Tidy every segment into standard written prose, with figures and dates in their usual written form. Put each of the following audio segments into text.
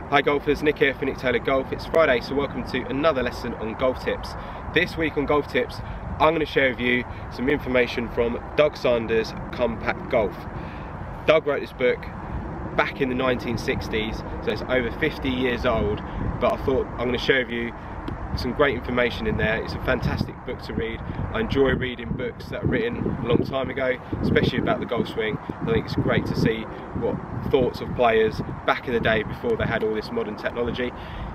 Hi golfers, Nick here for Nick Taylor Golf. It's Friday, so welcome to another lesson on golf tips. This week on golf tips, I'm going to share with you some information from Doug Sanders' Compact Golf. Doug wrote this book back in the 1960s, so it's over 50 years old, but I thought I'm going to share with you some great information in there. It's a fantastic book to read. I enjoy reading books that are written a long time ago, especially about the golf swing. I think it's great to see what thoughts of players back in the day before they had all this modern technology.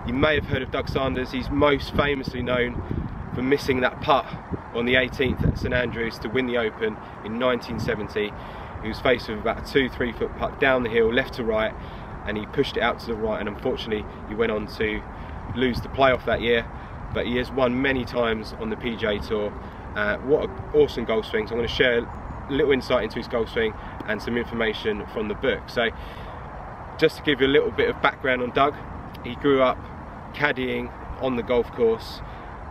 You may have heard of Doug Sanders. He's most famously known for missing that putt on the 18th at St Andrews to win the Open in 1970. He was faced with about a 2-3 foot putt down the hill, left to right, and he pushed it out to the right, and unfortunately he went on to lose the playoff that year. But he has won many times on the PGA Tour. What an awesome golf swing. So I'm going to share a little insight into his golf swing and some information from the book. So just to give you a little bit of background on Doug, he grew up caddying on the golf course,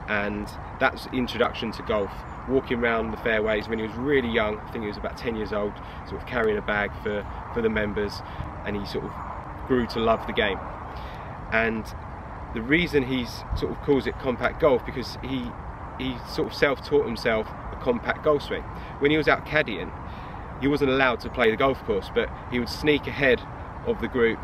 and that's the introduction to golf. Walking around the fairways when he was really young. I think he was about 10 years old, sort of carrying a bag for the members, and he sort of grew to love the game. And the reason he's sort of calls it compact golf, because he sort of self-taught himself a compact golf swing. When he was out caddying, he wasn't allowed to play the golf course, but he would sneak ahead of the group,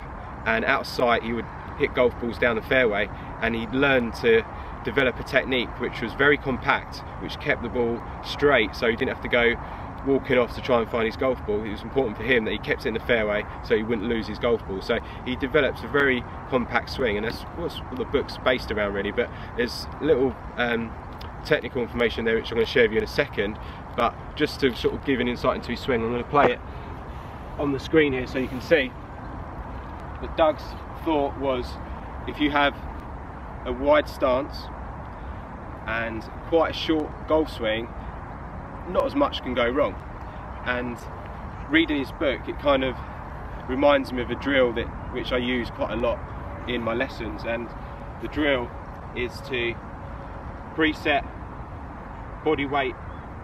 and out of sight he would hit golf balls down the fairway, and he'd learned to develop a technique which was very compact, which kept the ball straight, so he didn't have to go walking off to try and find his golf ball. It was important for him that he kept it in the fairway so he wouldn't lose his golf ball. So he develops a very compact swing, and that's what the book's based around really. But there's little technical information there which I'm going to share with you in a second, but just to sort of give an insight into his swing, I'm going to play it on the screen here so you can see that Doug's thought was, if you have a wide stance and quite a short golf swing, not as much can go wrong. And reading his book, it kind of reminds me of a drill which I use quite a lot in my lessons, and the drill is to preset body weight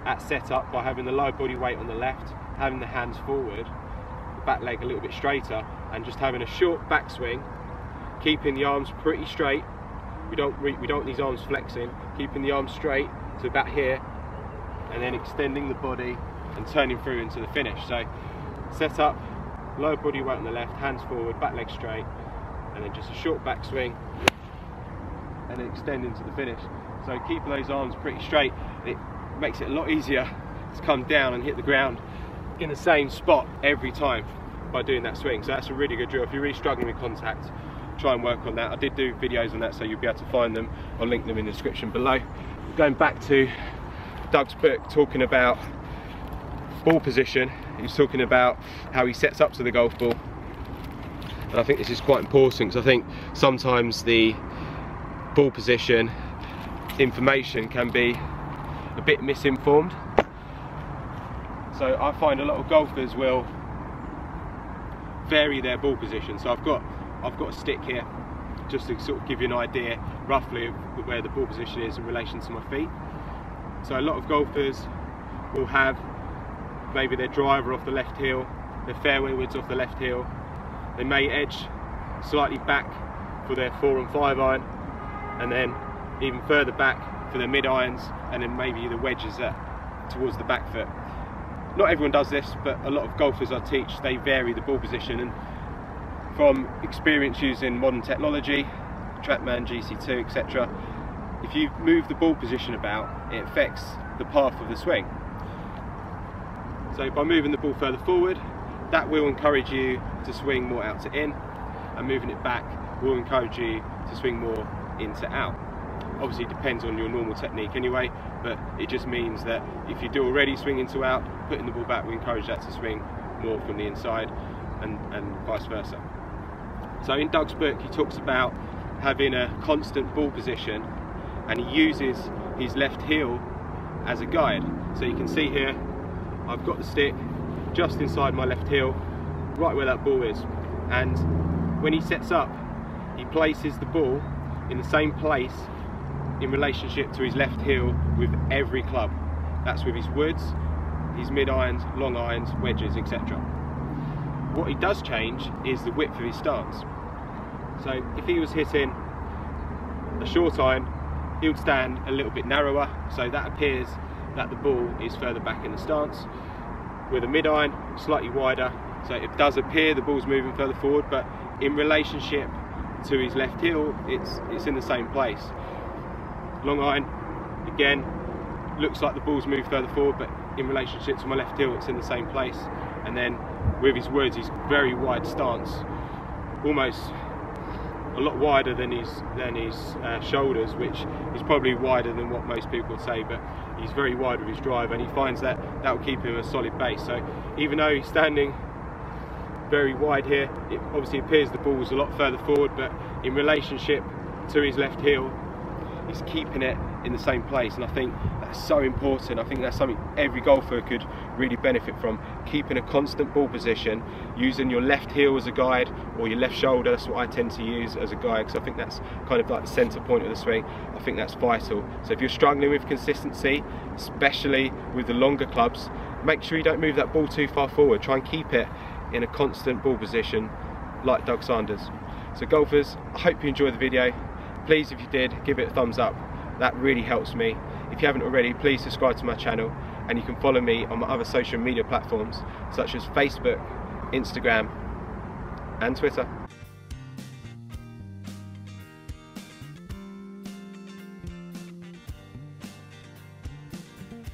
at setup by having the low body weight on the left, having the hands forward, the back leg a little bit straighter, and just having a short backswing, keeping the arms pretty straight. We don't want these arms flexing, keeping the arms straight to about here, and then extending the body and turning through into the finish. So set up, low body weight on the left, hands forward, back leg straight, and then just a short backswing, and then extend into the finish. So keeping those arms pretty straight, it makes it a lot easier to come down and hit the ground in the same spot every time by doing that swing. So that's a really good drill. If you're really struggling with contact, try and work on that. I did do videos on that, so you'll be able to find them. I'll link them in the description below. Going back to Doug's book, talking about ball position, he's talking about how he sets up to the golf ball, and I think this is quite important, because I think sometimes the ball position information can be a bit misinformed. So I find a lot of golfers will vary their ball position. So I've got a stick here just to sort of give you an idea roughly of where the ball position is in relation to my feet. So a lot of golfers will have maybe their driver off the left heel, their fairway woods off the left heel. They may edge slightly back for their 4 and 5 iron, and then even further back for their mid irons, and then maybe the wedges towards the back foot. Not everyone does this, but a lot of golfers I teach, they vary the ball position, and from experience using modern technology, TrackMan, GC2, etc., if you move the ball position about, it affects the path of the swing. So by moving the ball further forward, that will encourage you to swing more out to in, and moving it back will encourage you to swing more in to out. Obviously it depends on your normal technique anyway, but it just means that if you do already swing into out, putting the ball back will encourage that to swing more from the inside, and vice versa. So in Doug's book he talks about having a constant ball position, and he uses his left heel as a guide. So you can see here, I've got the stick just inside my left heel, right where that ball is. And when he sets up, he places the ball in the same place in relationship to his left heel with every club. That's with his woods, his mid irons, long irons, wedges, etc. What he does change is the width of his stance. So if he was hitting a short iron, he would stand a little bit narrower, so that appears that the ball is further back in the stance. With a mid iron, slightly wider, so it does appear the ball's moving further forward, but in relationship to his left heel, it's in the same place. Long iron, again, looks like the ball's moved further forward, but in relationship to my left heel, it's in the same place. And then with his woods, he's very wide stance, almost a lot wider than his shoulders, which is probably wider than what most people would say, but he's very wide with his drive, and he finds that will keep him a solid base. So even though he's standing very wide here, it obviously appears the ball's a lot further forward, but in relationship to his left heel, he's keeping it in the same place. And I think that's so important. I think that's something every golfer could really benefit from, keeping a constant ball position, using your left heel as a guide, or your left shoulder. That's what I tend to use as a guide, because I think that's kind of like the center point of the swing. I think that's vital. So if you're struggling with consistency, especially with the longer clubs, make sure you don't move that ball too far forward. Try and keep it in a constant ball position like Doug Sanders. So golfers, I hope you enjoyed the video. Please, if you did, give it a thumbs up. That really helps me. If you haven't already, please subscribe to my channel, and you can follow me on my other social media platforms such as Facebook, Instagram and Twitter.